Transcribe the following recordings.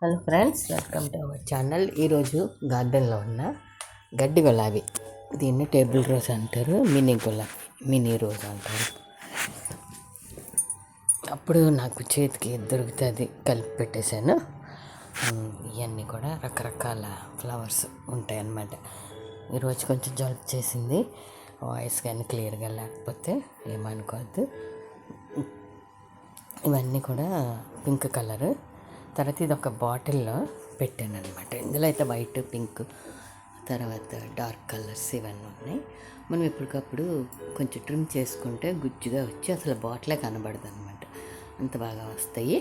Hello friends, welcome to our channel. ఈరోజు గార్డెన్లో ఉన్న గడ్డి గులాబీ, దీన్ని టేబుల్ రోజ్ అంటారు, మినీ రోజ్ అంటారు. అప్పుడు నాకు చేతికి దొరుకుతుంది కలిపి పెట్టేశాను. ఇవన్నీ కూడా రకరకాల ఫ్లవర్స్ ఉంటాయి అన్నమాట. ఈరోజు కొంచెం జలుబు చేసింది, వాయిస్ కానీ క్లియర్గా లేకపోతే ఏమనుకోవద్దు. ఇవన్నీ కూడా పింక్ కలరు. తర్వాత ఇది ఒక బాటిల్లో పెట్టాను అనమాట. ఇందులో అయితే వైట్, పింక్, తర్వాత డార్క్ కలర్స్ ఇవన్నీ ఉన్నాయి. మనం ఎప్పటికప్పుడు కొంచెం ట్రిమ్ చేసుకుంటే గుజ్జుగా వచ్చి అసలు బాటిలే కనబడదు అనమాట, అంత బాగా వస్తాయి.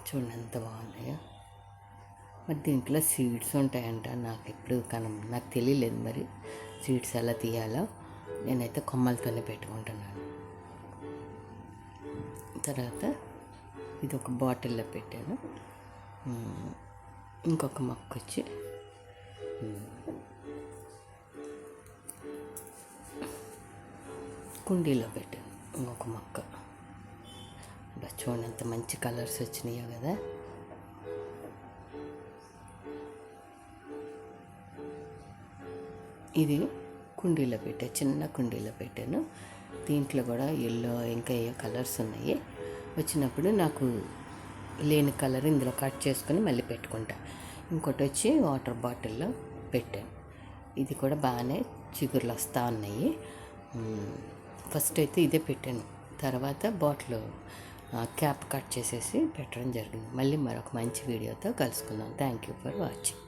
చూడండి ఎంత బాగున్నాయో. మరి దీంట్లో సీడ్స్ ఉంటాయంట, నాకు తెలియలేదు మరి సీడ్స్ ఎలా తీయాలో. నేనైతే కొమ్మలతోనే పెట్టుకుంటున్నాను. తర్వాత ఇది ఒక బాటిల్లో పెట్టాను. ఇంకొక మొక్క వచ్చి కుండీలో పెట్టాను. ఇంకొక మొక్క చూడండి ఎంత మంచి కలర్స్ వచ్చినాయో కదా. ఇది కుండీలో చిన్న కుండీలో పెట్టాను. దీంట్లో కూడా ఎల్లో ఇంకా ఏ కలర్స్ ఉన్నాయి. వచ్చినప్పుడు నాకు లేని కలర్ ఇందులో కట్ చేసుకొని మళ్ళీ పెట్టుకుంటా. ఇంకోటి వచ్చి వాటర్ బాటిల్లో పెట్టాను. ఇది కూడా బాగానే చిగుర్లు వస్తూ ఉన్నాయి. ఫస్ట్ అయితే ఇదే పెట్టాను, తర్వాత బాటిల్ క్యాప్ కట్ చేసేసి పెట్టడం జరిగింది. మళ్ళీ మరొక మంచి వీడియోతో కలుసుకుందాం. Thank you for watching.